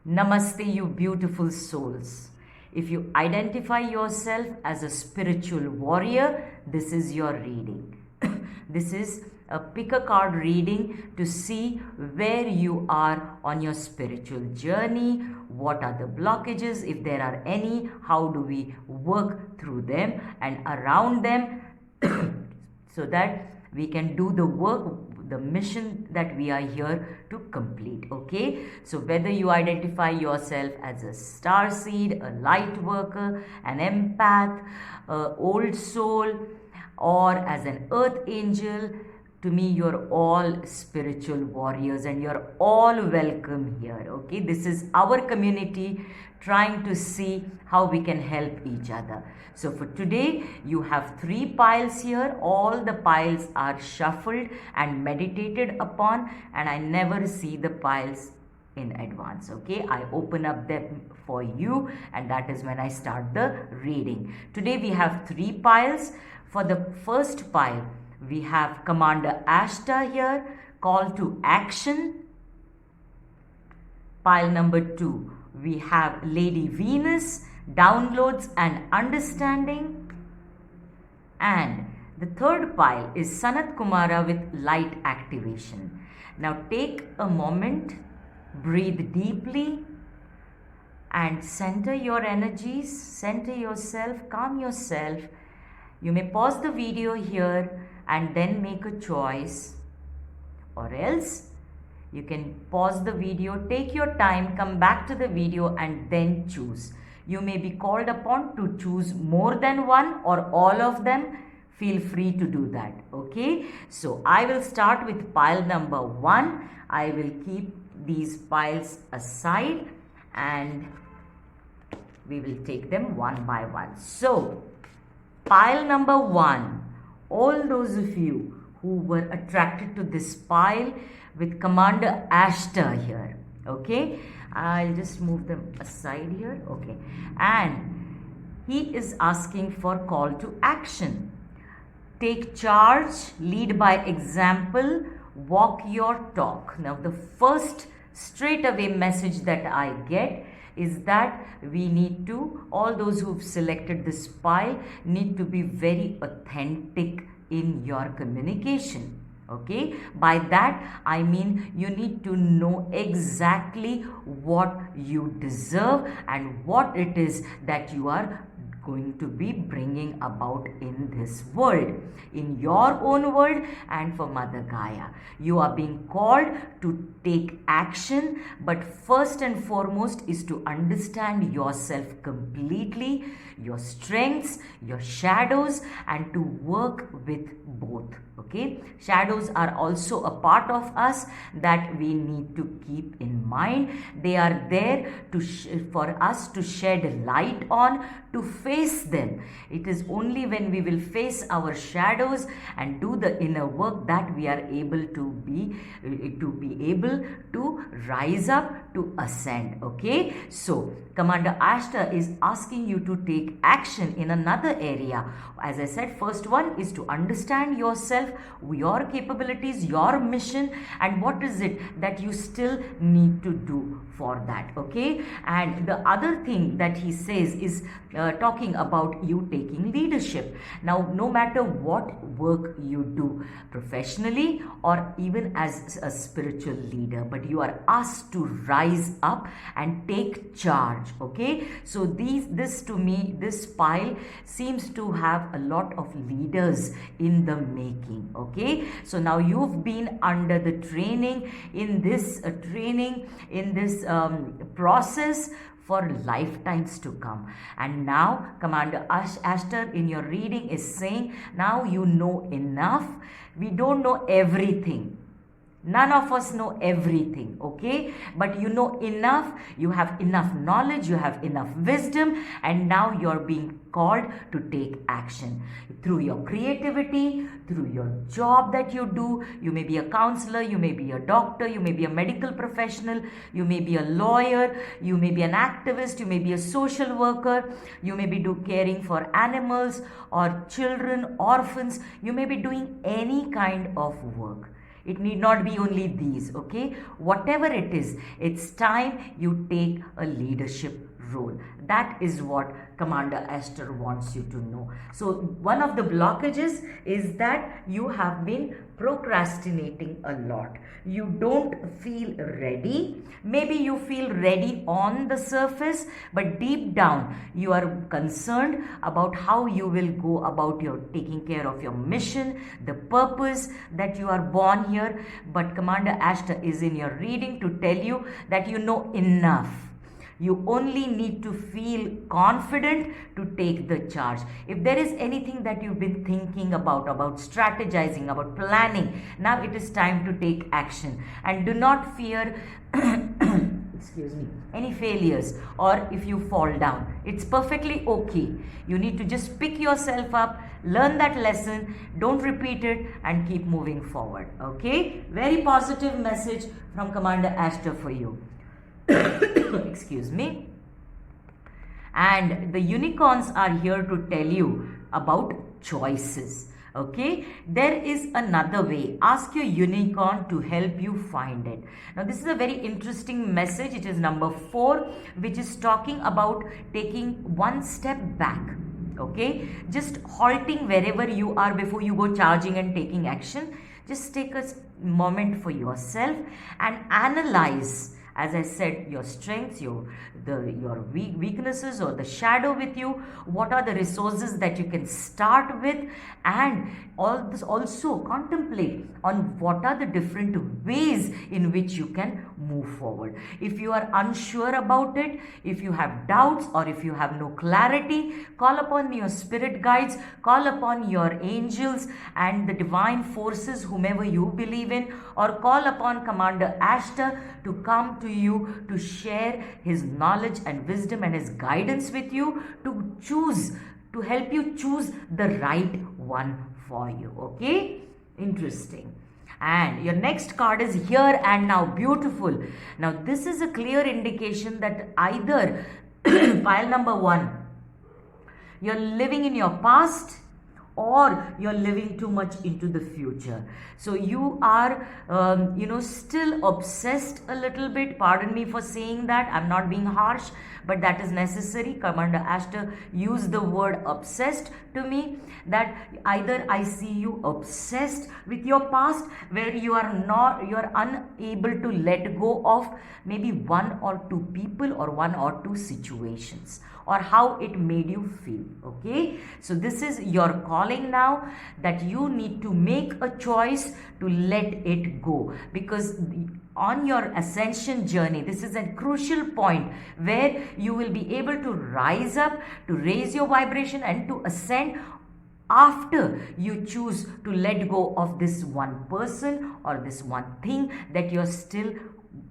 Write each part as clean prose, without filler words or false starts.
Namaste, you beautiful souls. If you identify yourself as a spiritual warrior, this is your reading. This is a pick a card reading to see where you are on your spiritual journey, what are the blockages, if there are any, how do we work through them and around them so that we can do the work, the mission that we are here to complete. Okay, so whether you identify yourself as a star seed, a light worker, an empath, a old soul, or as an earth angel, to me you're all spiritual warriors and you're all welcome here. Okay, this is our community trying to see how we can help each other. So for today you have 3 piles here. All the piles are shuffled and meditated upon, and I never see the piles in advance. Okay, I open up them for you, and that is when I start the reading. Today we have 3 piles. For the first pile we have Commander Ashta here, call to action. Pile number 2 we have Lady Venus, downloads and understanding. And the third pile is Sanat Kumara with light activation. Now take a moment, breathe deeply and center your energies, center yourself, calm yourself. You may pause the video here and then make a choice, or else you can pause the video, take your time, come back to the video and then choose. You may be called upon to choose more than one or all of them. Feel free to do that. Okay, so I will start with pile number 1. I will keep these piles aside and we will take them one by one. So pile number 1, all those of you who were attracted to this pile with Commander Ashta here. Okay, I'll just move them aside here. Okay, and he is asking for call to action. Take charge, lead by example, walk your talk. Now the first straight away message that I get is that we need to, all those who've selected this pile need to be very authentic in your communication. Okay, by that I mean you need to know exactly what you deserve and what it is that you are going to be bringing about in this world, in your own world and for Mother Gaia. You are being called to take action, but first and foremost is to understand yourself completely, your strengths, your shadows, and to work with both. Okay, shadows are also a part of us that we need to keep in mind. They are there to for us to shed light on, to face them. It is only when we will face our shadows and do the inner work that we are able to be able to rise up, to ascend. Okay, so Commander Ashta is asking you to take action in another area. As I said, first one is to understand yourself, your capabilities, your mission, and what is it that you still need to do for that. Okay, and the other thing that he says is talking about you taking leadership. Now no matter what work you do professionally or even as a spiritual leader, but you are asked to rise up and take charge. Okay, so this to me, this pile seems to have a lot of leaders in the making. Okay, so now you've been under the training in this process for lifetimes to come, and now Commander Ashtar in your reading is saying now you know enough. We don't know everything. None of us know everything, okay? But you know enough, you have enough knowledge, you have enough wisdom, and now you're being called to take action. Through your creativity, through your job that you do, you may be a counselor, you may be a doctor, you may be a medical professional, you may be a lawyer, you may be an activist, you may be a social worker, you may be caring for animals or children, orphans, you may be doing any kind of work. It need not be only these, okay? Whatever it is, it's time you take a leadership role. That is what Commander Astor wants you to know. So one of the blockages is that you have been procrastinating a lot. You don't feel ready. Maybe you feel ready on the surface, but deep down you are concerned about how you will go about your taking care of your mission, the purpose that you are born here. But Commander Astor is in your reading to tell you that you know enough. You only need to feel confident to take the charge. If there is anything that you've been thinking about strategizing, about planning, now it is time to take action. And do not fear excuse me, any failures, or if you fall down. It's perfectly okay. You need to just pick yourself up, learn that lesson, don't repeat it, and keep moving forward. Okay? Very positive message from Commander Astor for you. Excuse me. And the unicorns are here to tell you about choices. Okay, there is another way. Ask your unicorn to help you find it. Now this is a very interesting message. It is number 4, which is talking about taking one step back. Okay, just halting wherever you are before you go charging and taking action. Just take a moment for yourself and analyze, as I said, your strengths, your weaknesses, or the shadow with you. What are the resources that you can start with, and all this also contemplate on what are the different ways in which you can move forward. If you are unsure about it, if you have doubts, or if you have no clarity, call upon your spirit guides, call upon your angels and the divine forces, whomever you believe in, or call upon Commander Astor to come to you to share his knowledge and wisdom and his guidance with you to choose, to help you choose the right one for you. Okay? Interesting. And your next card is Here and Now. Beautiful. Now this is a clear indication that either pile number 1, you're living in your past, or you're living too much into the future. So you are still obsessed a little bit. Pardon me for saying that. I'm not being harsh, but that is necessary. Commander Astor used the word obsessed to me, that either I see you obsessed with your past, where you are unable to let go of maybe 1 or 2 people or 1 or 2 situations, or how it made you feel. Okay, so this is your calling now, that you need to make a choice to let it go, because on your ascension journey, this is a crucial point where you will be able to rise up, to raise your vibration, and to ascend after you choose to let go of this one person or this one thing that you're still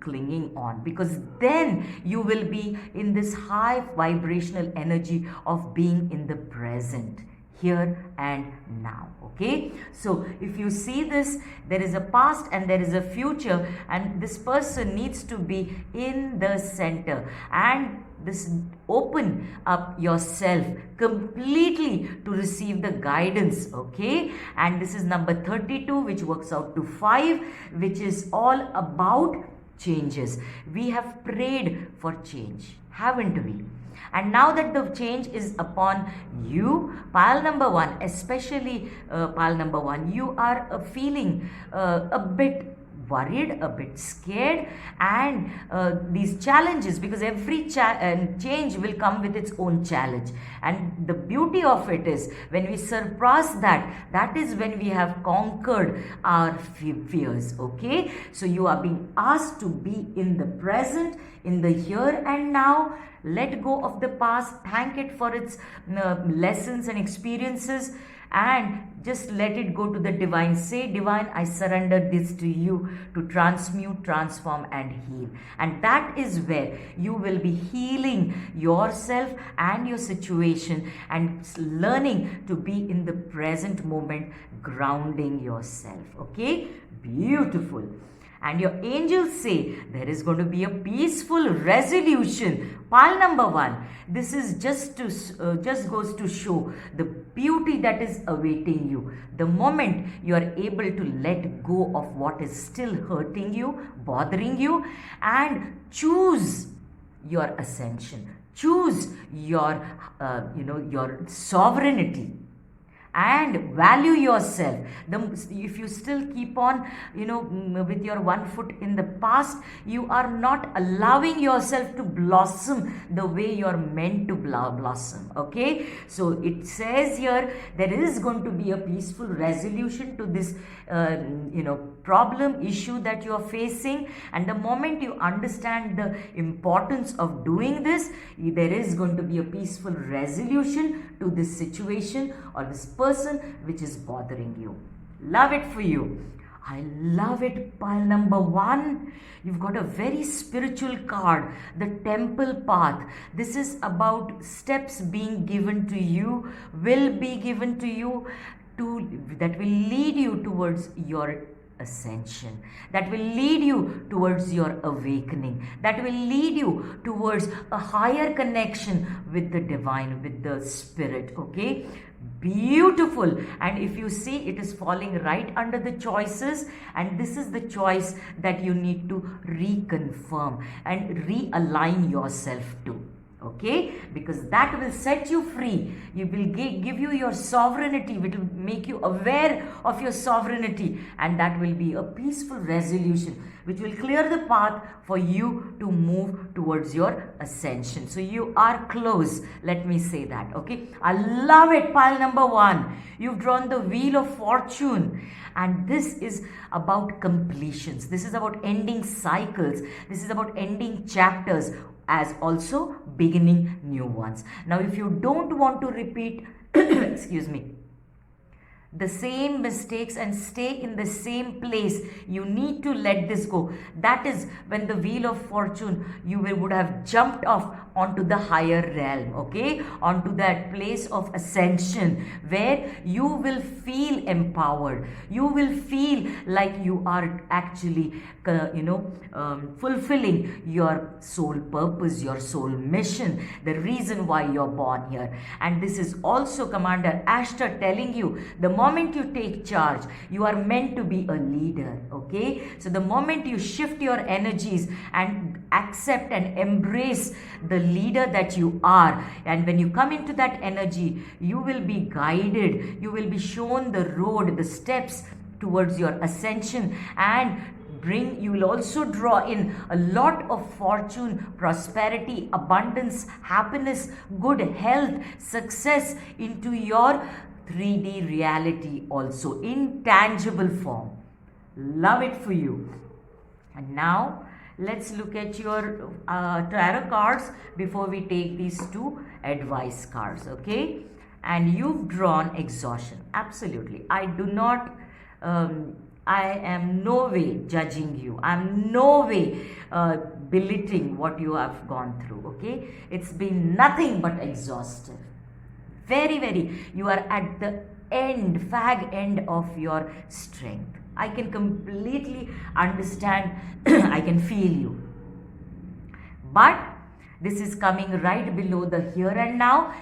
clinging on, because then you will be in this high vibrational energy of being in the present, here and now. Okay, so if you see this, there is a past and there is a future, and this person needs to be in the center, and this open up yourself completely to receive the guidance. Okay, and this is number 32, which works out to 5, which is all about changes. We have prayed for change, haven't we? And now that the change is upon you, pile number 1, especially pile number 1, you are feeling a bit worried, a bit scared, and these challenges, because every change will come with its own challenge. And the beauty of it is, when we surpass that, that is when we have conquered our fears. Okay, so you are being asked to be in the present, in the here and now. Let go of the past, thank it for its lessons and experiences, and just let it go to the divine. Say, divine, I surrender this to you to transmute, transform, and heal. And that is where you will be healing yourself and your situation, and learning to be in the present moment, grounding yourself. Okay, beautiful. And your angels say there is going to be a peaceful resolution. Pile number 1. This is just goes to show the beauty that is awaiting you. The moment you are able to let go of what is still hurting you, bothering you, and choose your ascension. Choose your, your sovereignty. And value yourself. If you still keep on, with your one foot in the past, you are not allowing yourself to blossom the way you're meant to blossom. Okay, so it says here there is going to be a peaceful resolution to this problem, issue that you are facing. And the moment you understand the importance of doing this, there is going to be a peaceful resolution to this situation or this person which is bothering you. Love it for you. I love it. Pile number 1. You've got a very spiritual card, the temple path. This is about steps being given to you, will be given to you, that will lead you towards your ascension, that will lead you towards your awakening, that will lead you towards a higher connection with the divine, with the spirit. Okay, beautiful. And if you see, it is falling right under the choices, and this is the choice that you need to reconfirm and realign yourself to. Okay, because that will set you free. You will give you your sovereignty, it will make you aware of your sovereignty, and that will be a peaceful resolution which will clear the path for you to move towards your ascension. So you are close, let me say that. Okay, I love it. Pile number 1, you've drawn the wheel of fortune, and this is about completions. This is about ending cycles. This is about ending chapters, as also beginning new ones. Now, if you don't want to repeat, excuse me, the same mistakes and stay in the same place, you need to let this go. That is when the wheel of fortune, you would have jumped off onto the higher realm, okay, onto that place of ascension where you will feel empowered. You will feel like you are actually fulfilling your soul purpose, your soul mission, the reason why you're born here. And this is also Commander Ashtar telling you, the moment you take charge, you are meant to be a leader. Okay, so the moment you shift your energies and accept and embrace the leader that you are, and when you come into that energy, you will be guided, you will be shown the road, the steps towards your ascension, and you will also draw in a lot of fortune, prosperity, abundance, happiness, good health, success into your 3D reality, also in tangible form. Love it for you. And now let's look at your tarot cards before we take these 2 advice cards. Okay, and you've drawn exhaustion. Absolutely, I do not I am no way judging you. I'm no way belittling what you have gone through. Okay, it's been nothing but exhaustive. Very, you are at the fag end of your strength. I can completely understand. I can feel you. But this is coming right below the here and now.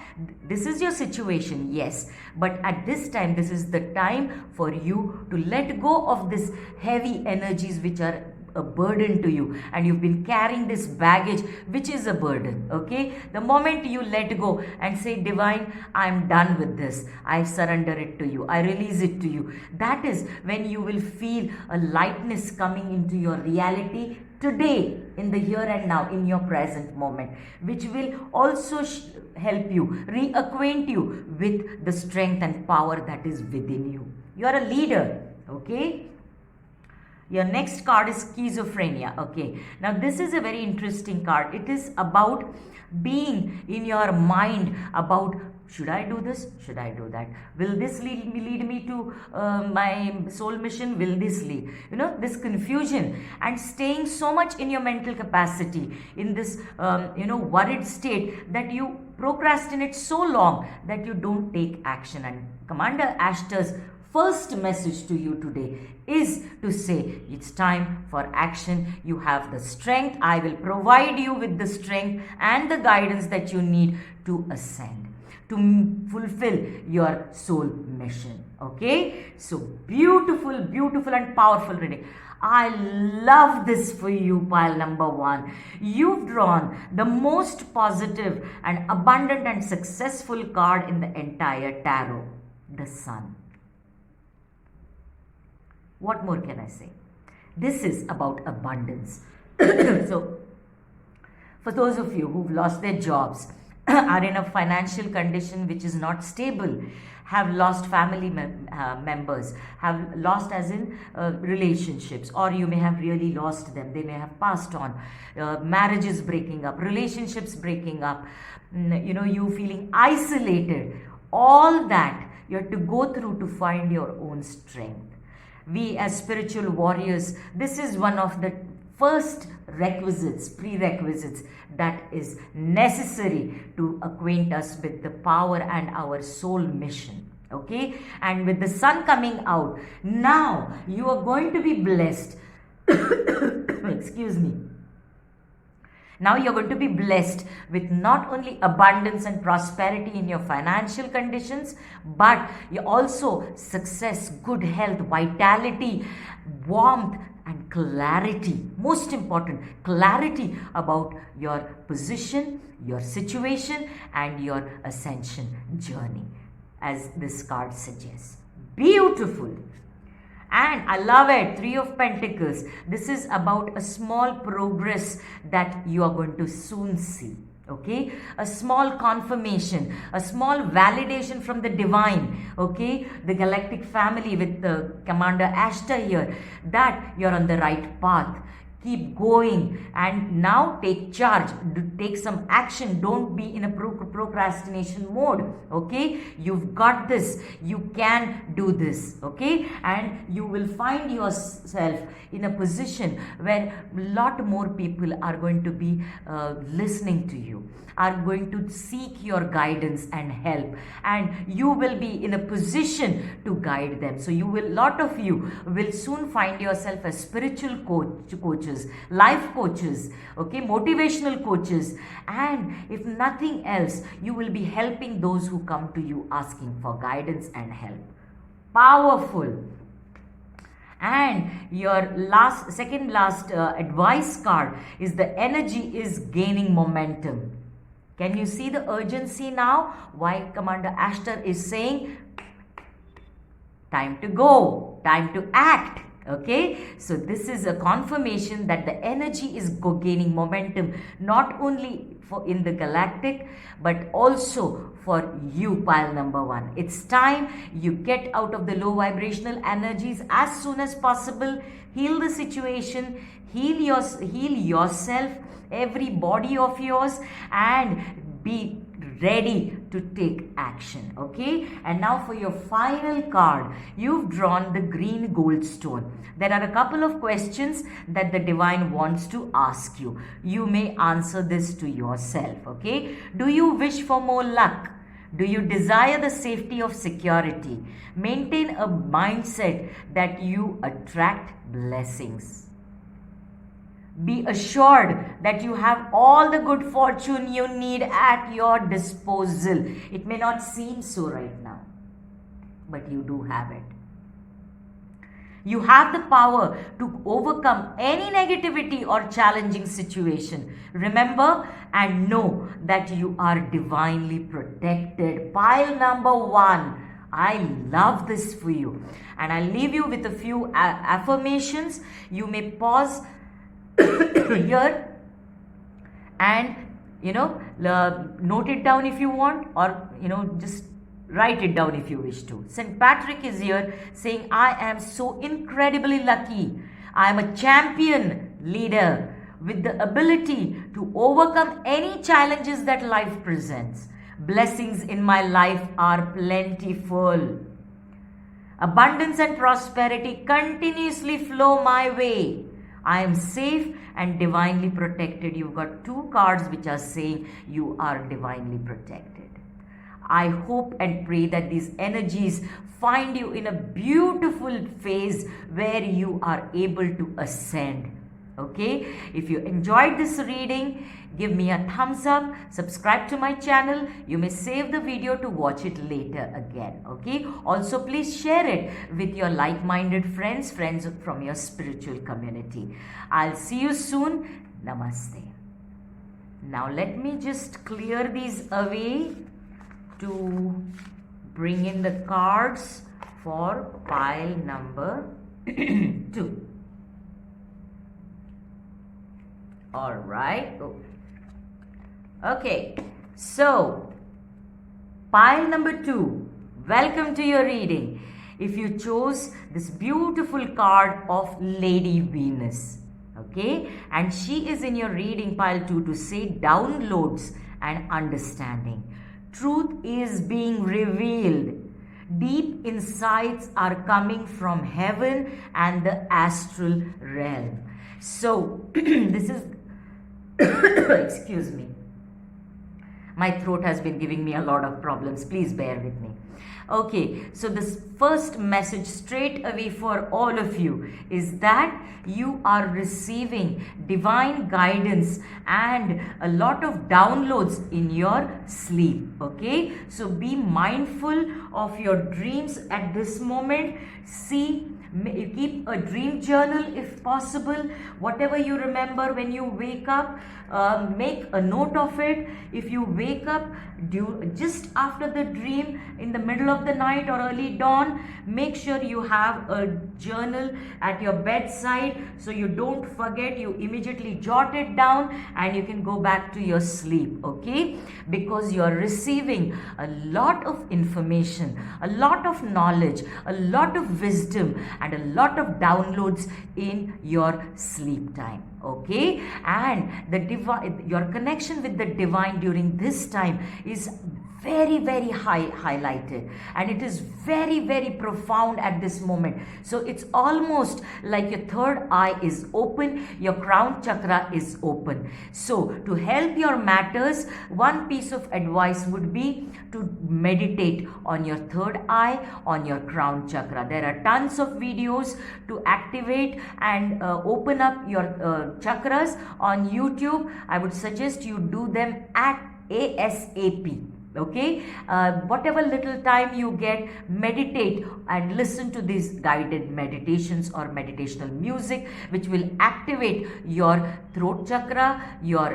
This is your situation, yes. But at this time, this is the time for you to let go of this heavy energies which are a burden to you, and you've been carrying this baggage which is a burden. Okay, the moment you let go and say, divine, I'm done with this, I surrender it to you, I release it to you, that is when you will feel a lightness coming into your reality today, in the here and now, in your present moment, which will also help you, reacquaint you with the strength and power that is within you. You are a leader. Okay, your next card is schizophrenia. Okay, now this is a very interesting card. It is about being in your mind about, should I do this? Should I do that? Will this lead me to my soul mission? Will this lead? This confusion and staying so much in your mental capacity, in this, worried state that you procrastinate so long that you don't take action. And Commander Ashtar's first message to you today is to say it's time for action. You have the strength. I will provide you with the strength and the guidance that you need to ascend, to fulfill your soul mission. Okay, so beautiful and powerful reading. I love this for you, pile number 1. You've drawn the most positive and abundant and successful card in the entire tarot, the Sun. What more can I say? This is about abundance. So, for those of you who've lost their jobs, are in a financial condition which is not stable, have lost family members, have lost as in relationships, or you may have really lost them, they may have passed on, marriages breaking up, relationships breaking up, you feeling isolated, all that you have to go through to find your own strength. We as spiritual warriors, this is one of the first prerequisites that is necessary to acquaint us with the power and our soul mission. Okay, and with the Sun coming out, now you are going to be blessed. Excuse me. Now you're going to be blessed with not only abundance and prosperity in your financial conditions, but you also success, good health, vitality, warmth, and clarity. Most important, clarity about your position, your situation, and your ascension journey, as this card suggests. Beautiful. And I love it, 3 of Pentacles. This is about a small progress that you are going to soon see. Okay, a small confirmation, a small validation from the divine, okay, the galactic family with the Commander Ashtar here, that you're on the right path. Keep going and now take charge, take some action. Don't be in a procrastination mode. Okay, you've got this, you can do this. Okay, and you will find yourself in a position where a lot more people are going to be listening to you, are going to seek your guidance and help, and you will be in a position to guide them. So lot of you will soon find yourself as spiritual coaches, life coaches, okay, motivational coaches, and if nothing else, you will be helping those who come to you asking for guidance and help. Powerful. And your second last advice card is the energy is gaining momentum. Can you see the urgency now? Why Commander Ashtar is saying, time to go, time to act. Okay, so this is a confirmation that the energy is gaining momentum, not only in the galactic, but also for you, pile number 1. It's time you get out of the low vibrational energies as soon as possible. Heal the situation, heal yourself, every body of yours, and be ready to take action. Okay, and now for your final card, you've drawn the green gold stone. There are a couple of questions that the divine wants to ask you. You may answer this to yourself. Okay, do you wish for more luck? Do you desire the safety of security? Maintain a mindset that you attract blessings. Be assured that you have all the good fortune you need at your disposal. It may not seem so right now, but you do have it. You have the power to overcome any negativity or challenging situation. Remember and know that you are divinely protected. Pile number 1. I love this for you. And I'll leave you with a few affirmations. You may pause here and note it down if you want, or just write it down if you wish to. St. Patrick is here saying, I am so incredibly lucky. I am a champion leader with the ability to overcome any challenges that life presents. Blessings in my life are plentiful. Abundance and prosperity continuously flow my way. I am safe and divinely protected. You've got 2 cards which are saying you are divinely protected. I hope and pray that these energies find you in a beautiful phase where you are able to ascend. Okay, if you enjoyed this reading, give me a thumbs up, subscribe to my channel. You may save the video to watch it later again. Okay, also please share it with your like-minded friends from your spiritual community. I'll see you soon. Namaste. Now let me just clear these away to bring in the cards for pile number 2. All right. Okay. So, pile number 2. Welcome to your reading. If you chose this beautiful card of Lady Venus, okay, and she is in your reading pile 2 to say downloads and understanding. Truth is being revealed. Deep insights are coming from heaven and the astral realm. So, this is excuse me, my throat has been giving me a lot of problems. Please bear with me. Okay, so this first message straight away for all of you is that you are receiving divine guidance and a lot of downloads in your sleep. Okay, so be mindful of your dreams at this moment. Keep a dream journal if possible. Whatever you remember when you wake up, make a note of it. If you wake up just after the dream, in the middle of the night or early dawn, make sure you have a journal at your bedside so you don't forget. You immediately jot it down and you can go back to your sleep. Okay, because you are receiving a lot of information, a lot of knowledge, a lot of wisdom and a lot of downloads in your sleep time. Okay, and the divine, your connection with the divine during this time is very highlighted, and it is very profound at this moment. So it's almost like your third eye is open, your crown chakra is open. So to help your matters, one piece of advice would be to meditate on your third eye, on your crown chakra. There are tons of videos to activate and open up your chakras on YouTube. I would suggest you do them at ASAP. Okay, whatever little time you get, meditate and listen to these guided meditations or meditational music which will activate your throat chakra, your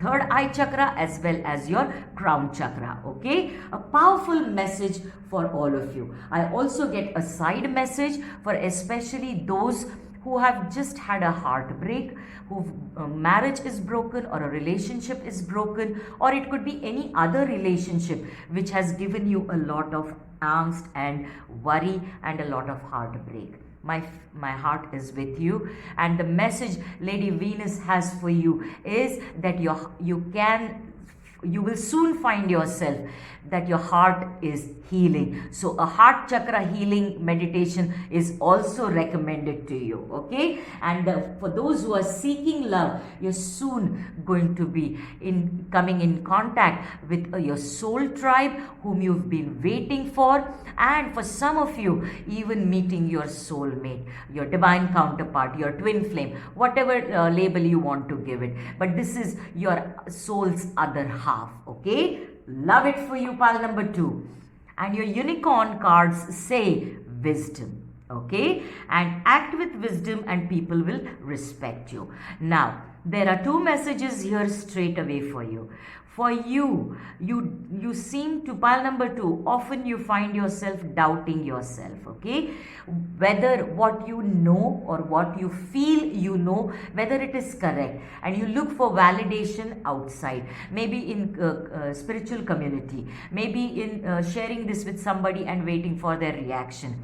third eye chakra as well as your crown chakra. Okay, a powerful message for all of you. I also get a side message for especially those who have just had a heartbreak, whose marriage is broken or a relationship is broken, or it could be any other relationship which has given you a lot of angst and worry and a lot of heartbreak. My heart is with you, and the message Lady Venus has for you is that you will soon find yourself that your heart is healing. So a heart chakra healing meditation is also recommended to you. Okay, and for those who are seeking love, you're soon going to be coming in contact with your soul tribe whom you've been waiting for, and for some of you even meeting your soulmate, your divine counterpart, your twin flame, whatever label you want to give it, but this is your soul's other half. Okay, love it for you, pile number 2. And your unicorn cards say wisdom. Okay, and act with wisdom and people will respect you. Now there are 2 messages here straight away for you. For you seem to, pile number 2, often you find yourself doubting yourself. Okay, whether what you know or what you feel you know, whether it is correct, and you look for validation outside, maybe in spiritual community, maybe in sharing this with somebody and waiting for their reaction.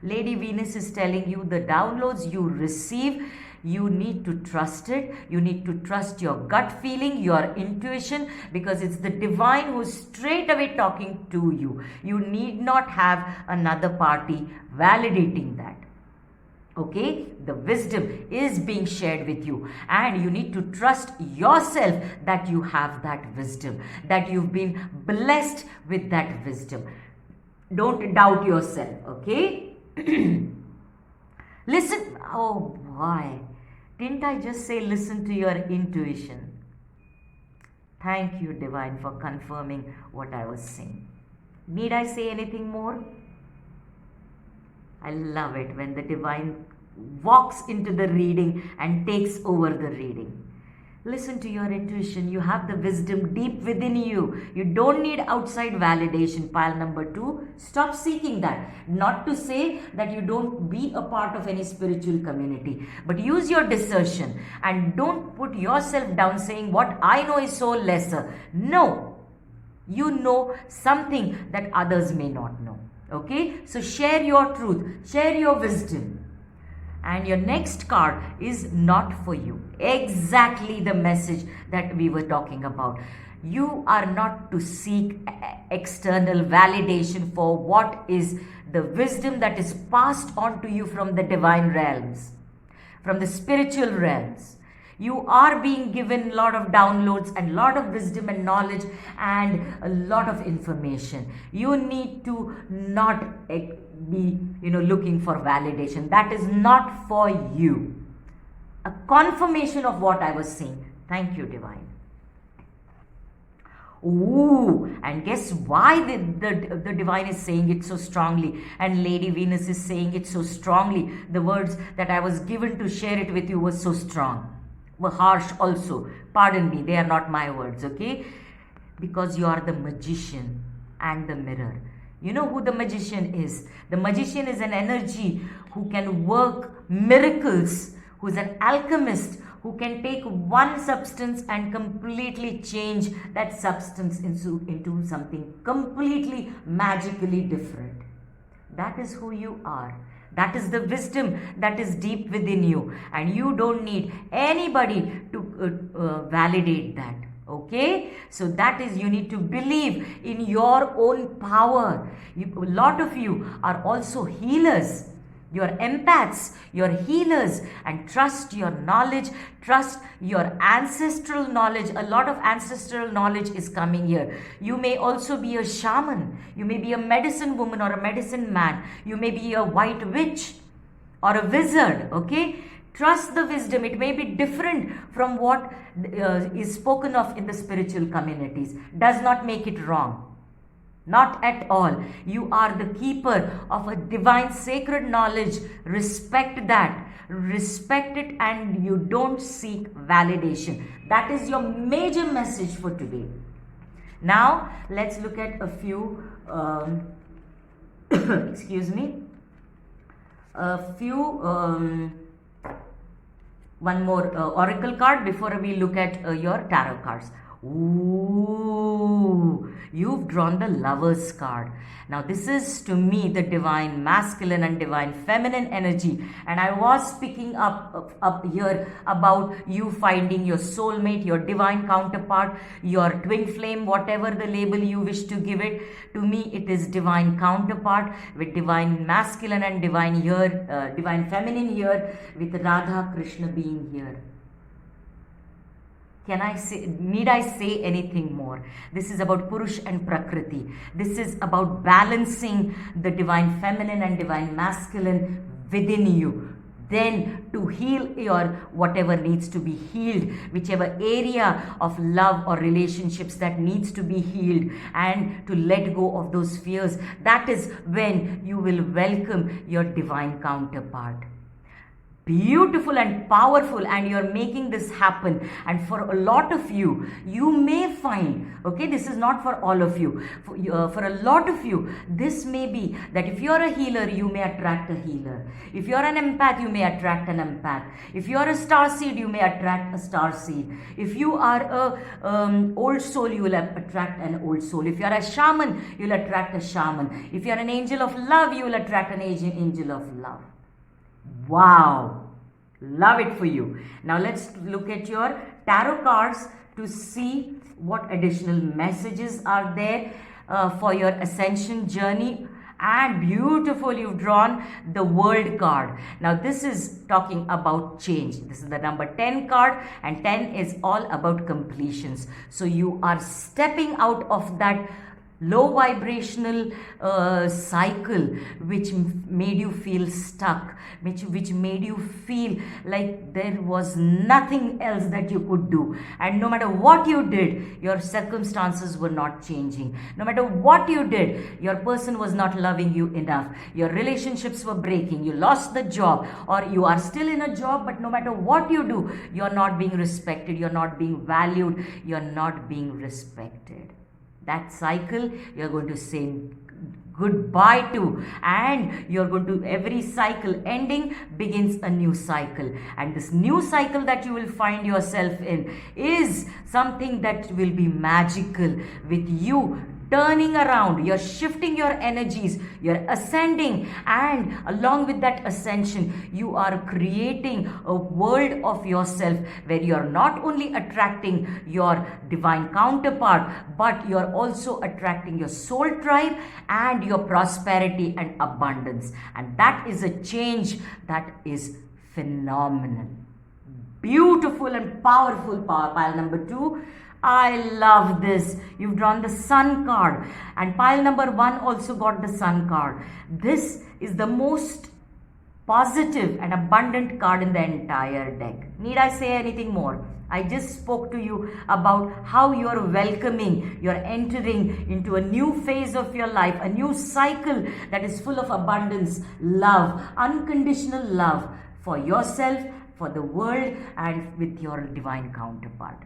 Lady Venus is telling you the downloads you receive, you need to trust it. You need to trust your gut feeling, your intuition, because it's the divine who's straight away talking to you. You need not have another party validating that. Okay, the wisdom is being shared with you, and you need to trust yourself that you have that wisdom, that you've been blessed with that wisdom. Don't doubt yourself, okay? Listen, oh boy, didn't I just say listen to your intuition? Thank you, Divine, for confirming what I was saying. Need I say anything more? I love it when the Divine walks into the reading and takes over the reading. Listen to your intuition. You have the wisdom deep within you. You don't need outside validation. Pile number 2. Stop seeking that. Not to say that you don't be a part of any spiritual community, but use your discernment and don't put yourself down saying what I know is so lesser. No. You know something that others may not know. Okay? So share your truth. Share your wisdom. And your next card is not for you. Exactly the message that we were talking about. You are not to seek external validation for what is the wisdom that is passed on to you from the divine realms, from the spiritual realms. You are being given a lot of downloads and a lot of wisdom and knowledge and a lot of information. You need to not be, looking for validation. That is not for you. A confirmation of what I was saying. Thank you, Divine. Ooh, and guess why the Divine is saying it so strongly and Lady Venus is saying it so strongly. The words that I was given to share it with you was so strong. Were harsh also. Pardon me, they are not my words, okay? Because you are the magician and the mirror. You know who the magician is? The magician is an energy who can work miracles, who is an alchemist, who can take one substance and completely change that substance into something completely magically different. That is who you are. That is the wisdom that is deep within you, and you don't need anybody to validate that. Okay, so that is, you need to believe in your own power. A lot of you are also healers. You're empaths, you're healers, and trust your knowledge, trust your ancestral knowledge. A lot of ancestral knowledge is coming here. You may also be a shaman, you may be a medicine woman or a medicine man, you may be a white witch or a wizard, okay? Trust the wisdom. It may be different from what is spoken of in the spiritual communities. Does not make it wrong. Not at all. You are the keeper of a divine sacred knowledge. Respect that. Respect it, and you don't seek validation. That is your major message for today. Now, let's look at a few, one more oracle card before we look at your tarot cards. Ooh, you've drawn the Lovers card. Now this is to me the divine masculine and divine feminine energy, and I was speaking up here about you finding your soulmate, your divine counterpart, your twin flame, whatever the label you wish to give it. To me it is divine counterpart with divine masculine and divine here, divine feminine here, with Radha Krishna being here. Need I say anything more? This is about Purush and Prakriti. This is about balancing the divine feminine and divine masculine within you. Then to heal your whatever needs to be healed, whichever area of love or relationships that needs to be healed, and to let go of those fears. That is when you will welcome your divine counterpart. Beautiful and powerful, and you're making this happen. And for a lot of you, you may find, okay, this is not for all of you, for a lot of you, this may be that if you're a healer, you may attract a healer. If you're an empath, you may attract an empath. If you're a star seed, you may attract a star seed. If you are a old soul, you will attract an old soul. If you're a shaman, you'll attract a shaman. If you're an angel of love, you will attract an angel of love. Wow, love it for you. Now let's look at your tarot cards to see what additional messages are there for your ascension journey. And beautiful, you've drawn the World card. Now this is talking about change. This is the number 10 card, and 10 is all about completions. So you are stepping out of that low vibrational cycle which made you feel stuck, which made you feel like there was nothing else that you could do, and no matter what you did, your circumstances were not changing. No matter what you did, your person was not loving you enough, your relationships were breaking, you lost the job, or you are still in a job, but no matter what you do, you're not being respected, you're not being valued, you're not being respected. That cycle you're going to say goodbye to, and you're going to, every cycle ending begins a new cycle, and this new cycle that you will find yourself in is something that will be magical, with you turning around, you're shifting your energies, you're ascending, and along with that ascension, you are creating a world of yourself where you're not only attracting your divine counterpart, but you're also attracting your soul tribe and your prosperity and abundance. And that is a change that is phenomenal. Beautiful and powerful pile number 2. I love this. You've drawn the Sun card, and pile number 1 also got the Sun card. This is the most positive and abundant card in the entire deck. Need I say anything more? I just spoke to you about how you are welcoming, you're entering into a new phase of your life, a new cycle that is full of abundance, love, unconditional love for yourself, for the world, and with your divine counterpart.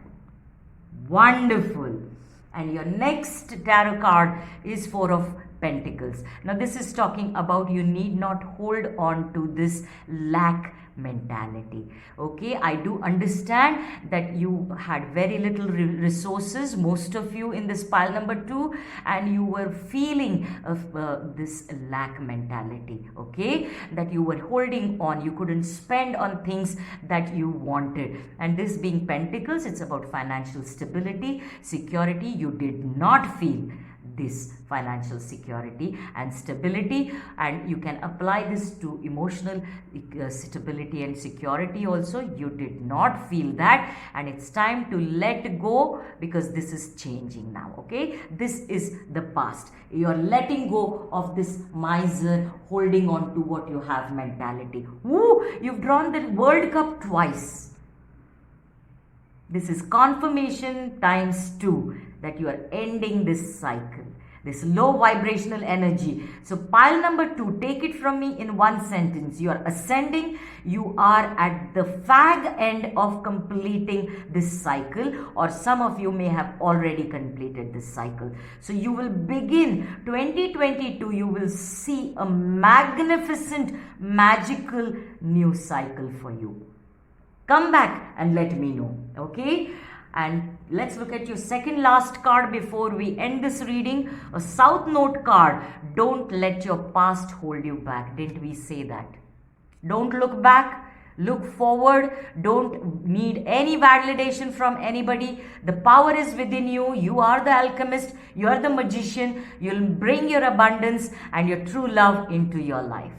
Wonderful. And your next tarot card is Four of Pentacles. Now this is talking about you need not hold on to this lack mentality. Okay, I do understand that you had very little resources, most of you in this pile number 2, and you were feeling of this lack mentality. Okay, that you were holding on, you couldn't spend on things that you wanted, and this being Pentacles, it's about financial stability, security. You did not feel this financial security and stability, and you can apply this to emotional stability and security also. You did not feel that, and it's time to let go, because this is changing now. Okay, this is the past. You're letting go of this miser, holding on to what you have mentality. Woo, you've drawn the World Cup twice. This is confirmation times 2 that you are ending this cycle, this low vibrational energy. So pile number 2, take it from me in one sentence. You are ascending. You are at the fag end of completing this cycle, or some of you may have already completed this cycle. So you will begin 2022. You will see a magnificent, magical new cycle for you. Come back and let me know. Okay, and let's look at your second last card before we end this reading. A South Node card. Don't let your past hold you back. Didn't we say that? Don't look back, look forward. Don't need any validation from anybody. The power is within you. You are the alchemist, you are the magician. You'll bring your abundance and your true love into your life.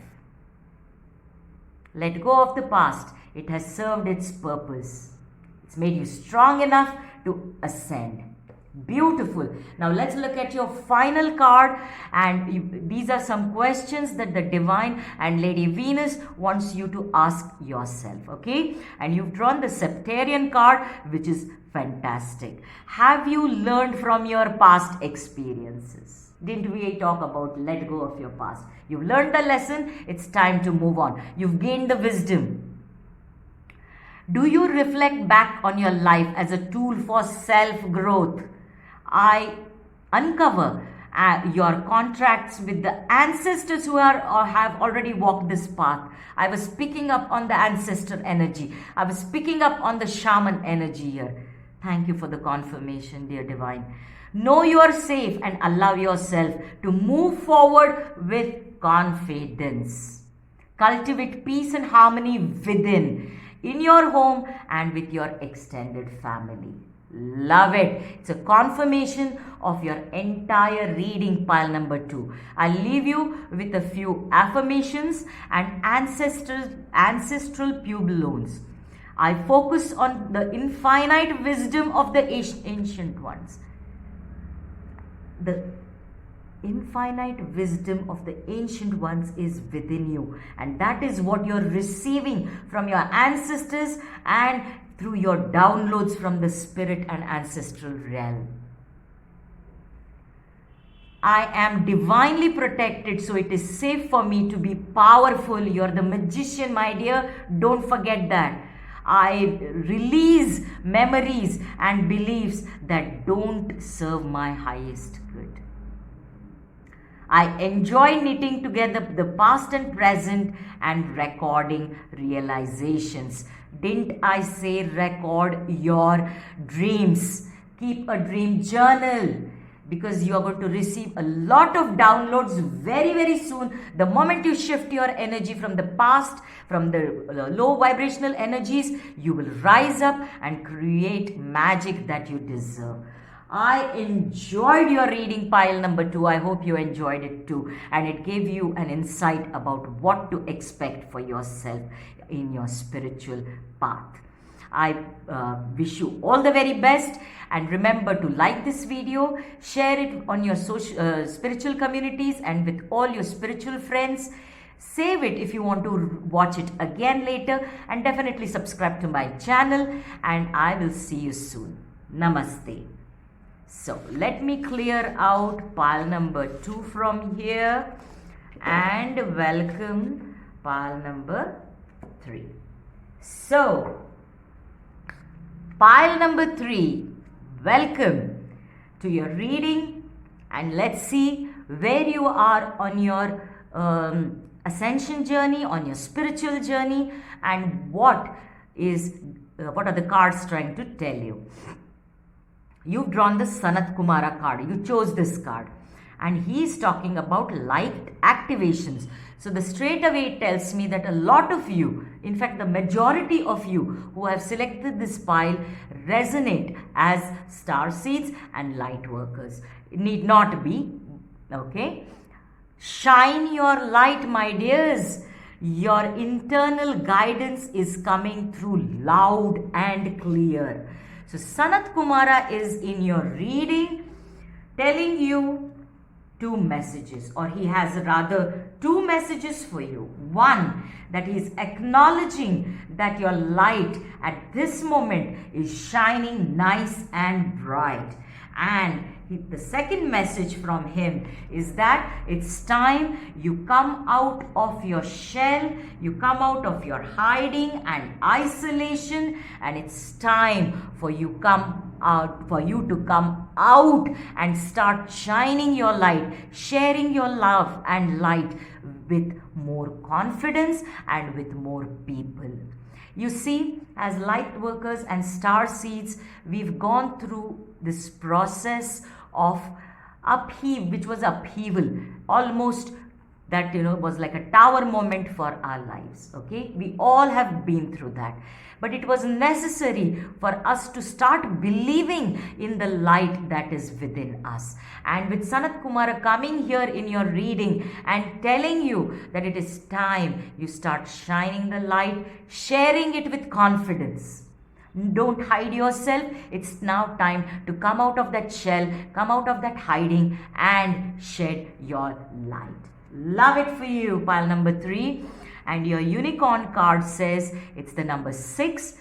Let go of the past. It has served its purpose. It's made you strong enough to ascend. Beautiful. Now let's look at your final card, and these are some questions that the Divine and Lady Venus wants you to ask yourself. Okay, and you've drawn the Septarian card, which is fantastic. Have you learned from your past experiences? Didn't we talk about let go of your past? You've learned the lesson. It's time to move on. You've gained the wisdom. Do you reflect back on your life as a tool for self-growth? I uncover your contracts with the ancestors who are or have already walked this path. I was picking up on the ancestor energy. I was picking up on the shaman energy here. Thank you for the confirmation, dear Divine. Know you are safe and allow yourself to move forward with confidence. Cultivate peace and harmony within, in your home and with your extended family. Love it. It's a confirmation of your entire reading, pile number 2. I'll leave you with a few affirmations and ancestral pueblones. I focus on the infinite wisdom of the ancient ones. The infinite wisdom of the ancient ones is within you, and that is what you're receiving from your ancestors and through your downloads from the spirit and ancestral realm. I am divinely protected, so it is safe for me to be powerful. You're the magician, my dear. Don't forget that. I release memories and beliefs that don't serve my highest good. I enjoy knitting together the past and present and recording realizations. Didn't I say record your dreams? Keep a dream journal, because you are going to receive a lot of downloads very, very soon. The moment you shift your energy from the past, from the low vibrational energies, you will rise up and create magic that you deserve. I enjoyed your reading, pile number 2. I hope you enjoyed it too, and it gave you an insight about what to expect for yourself in your spiritual path. I wish you all the very best, and remember to like this video, share it on your spiritual communities and with all your spiritual friends. Save it if you want to watch it again later, and definitely subscribe to my channel, and I will see you soon. Namaste. So let me clear out pile number 2 from here and welcome pile number 3. So pile number 3, welcome to your reading, and let's see where you are on your ascension journey, on your spiritual journey, and what are the cards trying to tell you. You've drawn the Sanat Kumara card. You chose this card, and he's talking about light activations. So the straight away tells me that a lot of you, in fact the majority of you who have selected this pile, resonate as star seeds and light workers. It need not be, okay? Shine your light, my dears. Your internal guidance is coming through loud and clear. So Sanat Kumara is in your reading telling you 2 messages, or he has rather 2 messages for you. One, that he is acknowledging that your light at this moment is shining nice and bright. And the second message from him is that it's time you come out of your shell, you come out of your hiding and isolation, and it's time for you to come out and start shining your light, sharing your love and light with more confidence and with more people. You see, as light workers and star seeds, we've gone through this process of upheaval, almost that was like a tower moment for our lives. Okay, we all have been through that, but it was necessary for us to start believing in the light that is within us. And with Sanat Kumara coming here in your reading and telling you that it is time you start shining the light, sharing it with confidence. Don't hide yourself. It's now time to come out of that shell, come out of that hiding and shed your light. Love it for you, pile number 3. And your unicorn card says it's the number 6,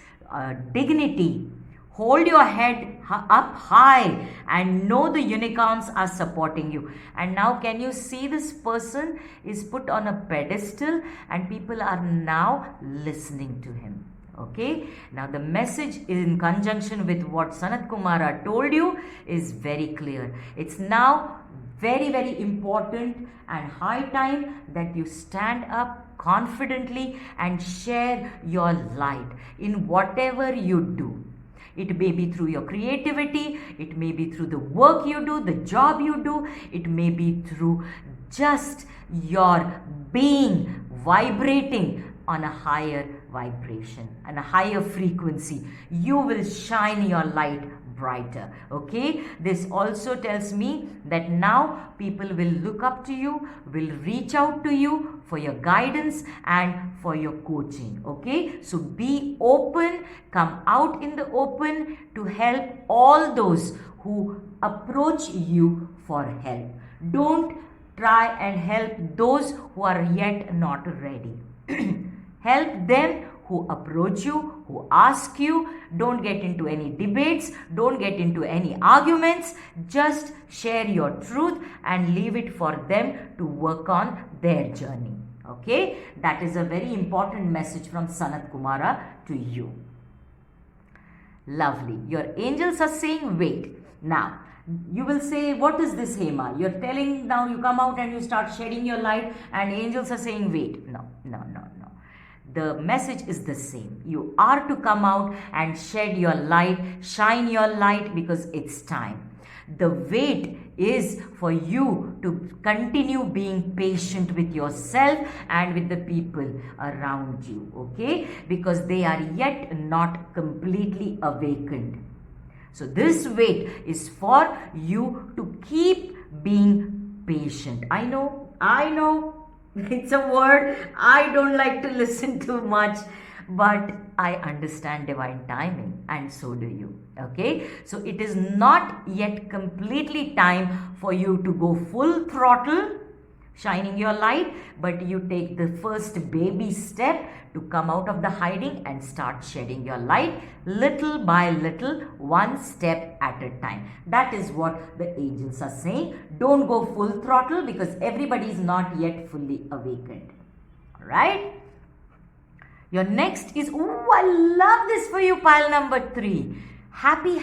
dignity. Hold your head up high and know the unicorns are supporting you. And now can you see this person is put on a pedestal and people are now listening to him. Okay, now the message in conjunction with what Sanat Kumara told you is very clear. It's now very, very important and high time that you stand up confidently and share your light in whatever you do. It may be through your creativity, it may be through the work you do, the job you do, it may be through just your being vibrating on a higher vibration and a higher frequency. You will shine your light brighter. Okay, this also tells me that now people will look up to you, will reach out to you for your guidance and for your coaching. Okay, so be open, come out in the open to help all those who approach you for help. Don't try and help those who are yet not ready. Help them who approach you, who ask you. Don't get into any debates, don't get into any arguments. Just share your truth and leave it for them to work on their journey. Okay, that is a very important message from Sanat Kumara to you. Lovely. Your angels are saying wait. Now, you will say, what is this, Hema? You're telling now you come out and you start shedding your light and angels are saying wait. No. The message is the same. You are to come out and shed your light, shine your light, because it's time. The wait is for you to continue being patient with yourself and with the people around you, okay? Because they are yet not completely awakened. So this wait is for you to keep being patient. I know. It's a word I don't like to listen to much, but I understand divine timing, and so do you. Okay, so it is not yet completely time for you to go full throttle shining your light, but you take the first baby step to come out of the hiding and start shedding your light little by little, one step at a time. That is what the angels are saying. Don't go full throttle because everybody is not yet fully awakened. All right. Your next is, oh, I love this for you, pile number 3. Happy.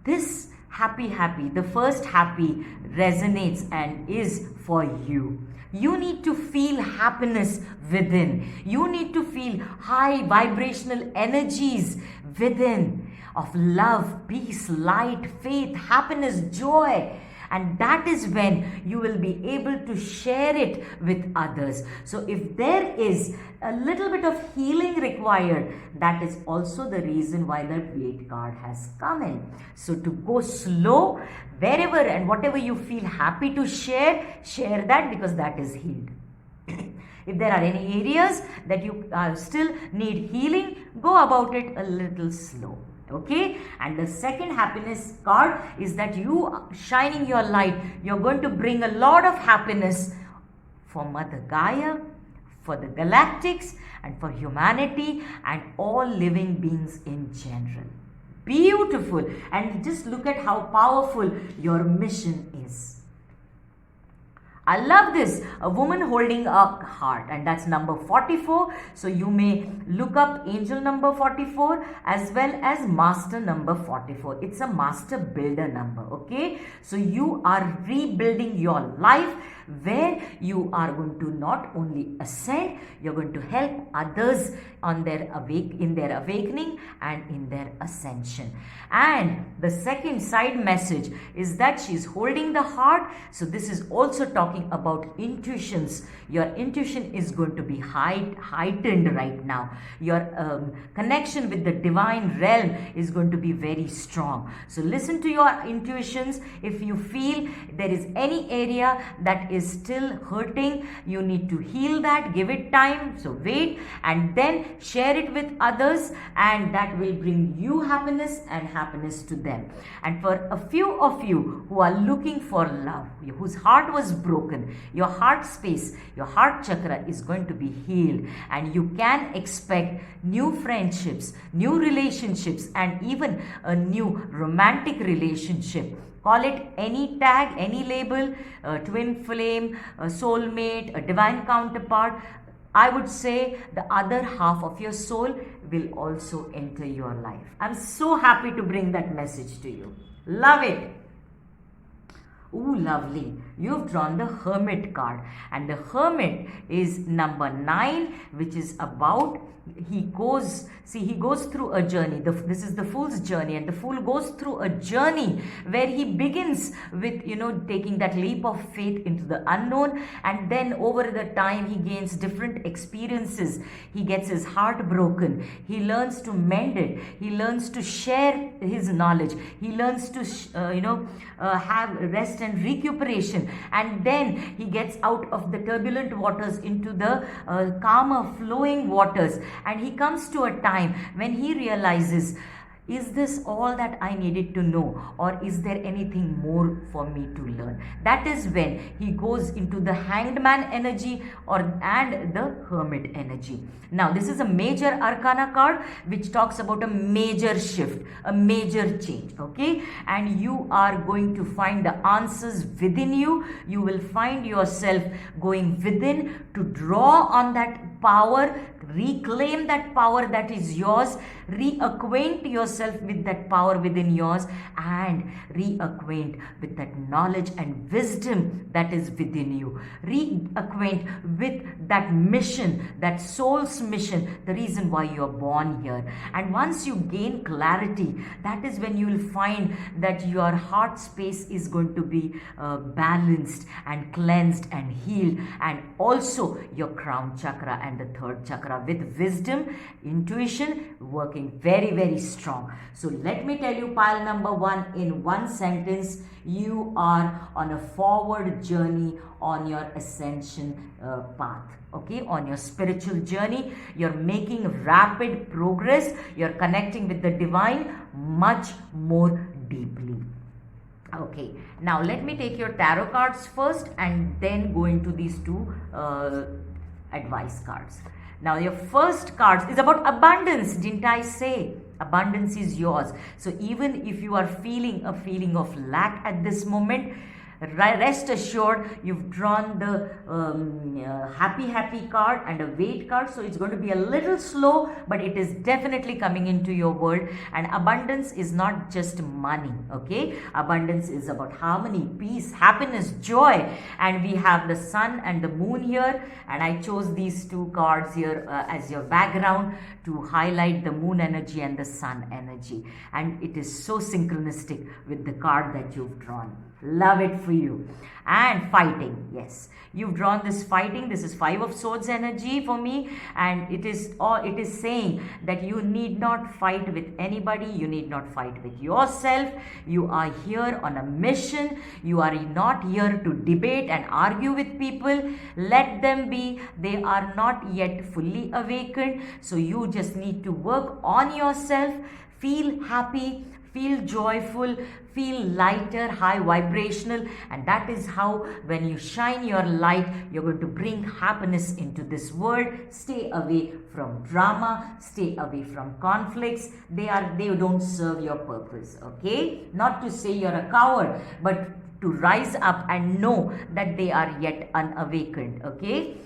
This happy, the first happy resonates and is for you. You need to feel happiness within. You need to feel high vibrational energies within of love, peace, light, faith, happiness, joy. And that is when you will be able to share it with others. So if there is a little bit of healing required, that is also the reason why that wait card has come in. So to go slow, wherever and whatever you feel happy to share that, because that is healed. If there are any areas that you still need healing, go about it a little slow. Okay, and the second happiness card is that you shining your light, you're going to bring a lot of happiness for Mother Gaia, for the galactics, and for humanity and all living beings in general. Beautiful. And just look at how powerful your mission is. I love this, a woman holding a heart, and that's number 44. So you may look up angel number 44 as well as master number 44. It's a master builder number, okay? So you are rebuilding your life where you are going to not only ascend, you're going to help others on their in their awakening and in their ascension. And the second side message is that she's holding the heart. So this is also talking about intuitions. Your intuition is going to be heightened right now. Your connection with the divine realm is going to be very strong. So listen to your intuitions. If you feel there is any area that is still hurting, you need to heal that, give it time. So wait and then share it with others, and that will bring you happiness and happiness to them. And for a few of you who are looking for love, whose heart was broken, your heart space, your heart chakra is going to be healed, and you can expect new friendships, new relationships, and even a new romantic relationship. Call it any tag, any label, a twin flame, a soulmate, a divine counterpart. I would say the other half of your soul will also enter your life. I'm so happy to bring that message to you. Love it. Ooh, lovely. You've drawn the Hermit card. And the Hermit is number 9, which is about, he goes through a journey. This is the Fool's journey, and the Fool goes through a journey where he begins with, taking that leap of faith into the unknown, and then over the time he gains different experiences. He gets his heart broken. He learns to mend it. He learns to share his knowledge. He learns to, have rest and recuperation, and then he gets out of the turbulent waters into the calmer flowing waters, and he comes to a time when he realizes, is this all that I needed to know, or is there anything more for me to learn? That is when he goes into the Hanged Man energy and the Hermit energy. Now, this is a major arcana card which talks about a major shift, a major change, okay? And you are going to find the answers within you. You will find yourself going within to draw on that power, reclaim that power that is yours, reacquaint yourself with that power within yours, and reacquaint with that knowledge and wisdom that is within you. Reacquaint with that mission, that soul's mission, the reason why you are born here. And once you gain clarity, that is when you will find that your heart space is going to be balanced and cleansed and healed, and also your crown chakra and the third chakra with wisdom, intuition working very, very strong. So let me tell you, pile number 1 in one sentence: you are on a forward journey on your ascension path. Okay, on your spiritual journey, you're making rapid progress. You're connecting with the divine much more deeply. Okay, now let me take your tarot cards first and then go into these two advice cards. Now, your first card is about abundance. Didn't I say? Abundance is yours. So even if you are feeling a feeling of lack at this moment, rest assured, you've drawn the happy card and a wait card. So it's going to be a little slow, but it is definitely coming into your world. And abundance is not just money, okay? Abundance is about harmony, peace, happiness, joy. And we have the sun and the moon here. And I chose these two cards here as your background to highlight the moon energy and the sun energy. And it is so synchronistic with the card that you've drawn. Love it for you. And fighting, yes, you've drawn this fighting. This is 5 of Swords energy for me, and it is saying that you need not fight with anybody. You need not fight with yourself. You are here on a mission. You are not here to debate and argue with people. Let them be. They are not yet fully awakened, so you just need to work on yourself. Feel happy, feel joyful, feel lighter, high vibrational, and that is how, when you shine your light, you're going to bring happiness into this world. Stay away from drama, stay away from conflicts. They don't serve your purpose, okay? Not to say you're a coward, but to rise up and know that they are yet unawakened, okay?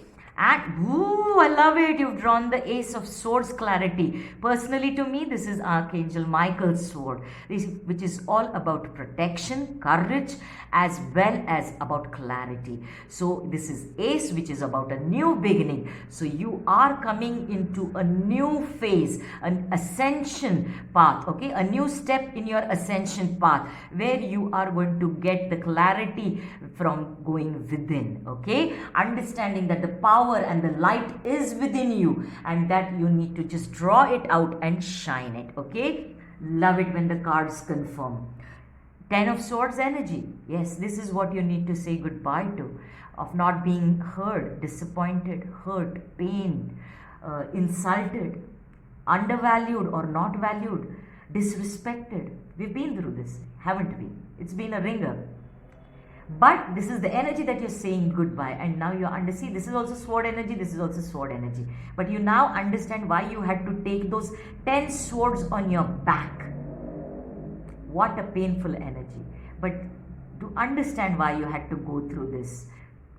And ooh, I love it. You've drawn the Ace of Swords, clarity. Personally, to me, this is Archangel Michael's sword, which is all about protection, courage, as well as about clarity. So this is Ace, which is about a new beginning. So you are coming into a new phase, an ascension path, okay? A new step in your ascension path, where you are going to get the clarity from going within, okay? Understanding that the power and the light is within you, and that you need to just draw it out and shine it, okay? Love it when the cards confirm. 10 of Swords energy. Yes, this is what you need to say goodbye to, of not being heard, disappointed, hurt, pained, insulted, undervalued or not valued, disrespected. We've been through this, haven't we? It's been a ringer. But this is the energy that you're saying goodbye, and now you understand. This is also sword energy, this is also sword energy. But you now understand why you had to take those 10 swords on your back. What a painful energy. But to understand why you had to go through this,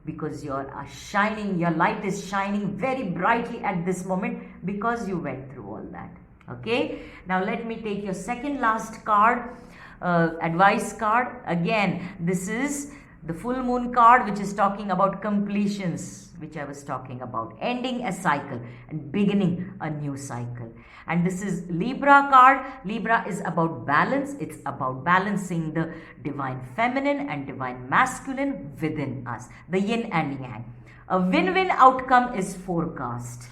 because you're shining, your light is shining very brightly at this moment because you went through all that. Okay, now let me take your second last card, advice card. Again, this is the full moon card, which is talking about completions, which I was talking about, ending a cycle and beginning a new cycle. And this is Libra card. Libra is about balance. It's about balancing the divine feminine and divine masculine within us, the yin and yang. A win-win outcome is forecast.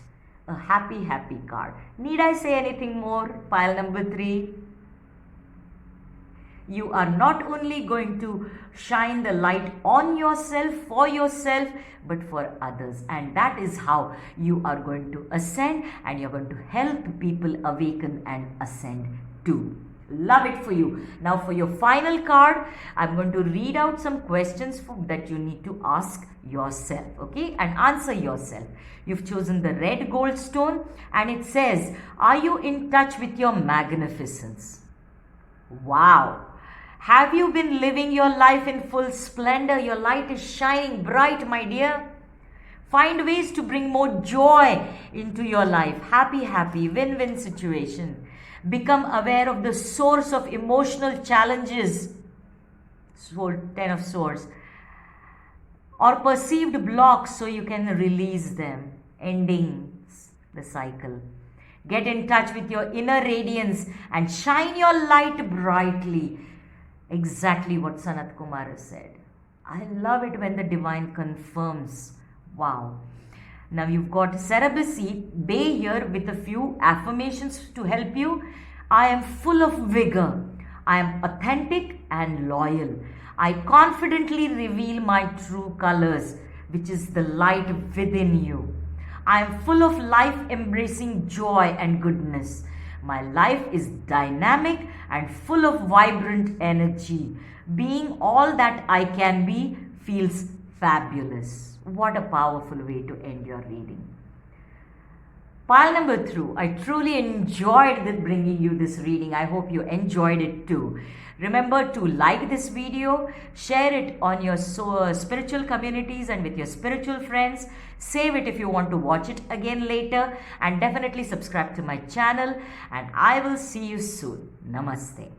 A happy, happy card. Need I say anything more? Pile number 3. You are not only going to shine the light on yourself, for yourself, but for others. And that is how you are going to ascend, and you're going to help people awaken and ascend too. Love it for you. Now for your final card, I'm going to read out some questions that you need to ask yourself, okay, and answer yourself. You've chosen the red gold stone, and it says, are you in touch with your magnificence? Wow. Have you been living your life in full splendor? Your light is shining bright, my dear. Find ways to bring more joy into your life. Happy, happy, win-win situation. Become aware of the source of emotional challenges. 10 of Swords. Or perceived blocks, so you can release them. Ending the cycle. Get in touch with your inner radiance and shine your light brightly. Exactly what Sanat Kumara said. I love it when the divine confirms. Wow. Now you've got Cerebasi Bay here with a few affirmations to help you. I am full of vigor. I am authentic and loyal. I confidently reveal my true colors, which is the light within you. I am full of life-embracing joy and goodness. My life is dynamic and full of vibrant energy. Being all that I can be feels fabulous. What a powerful way to end your reading. Pile number 2. I truly enjoyed bringing you this reading. I hope you enjoyed it too. Remember to like this video, share it on your spiritual communities and with your spiritual friends. Save it if you want to watch it again later, and definitely subscribe to my channel, and I will see you soon. Namaste.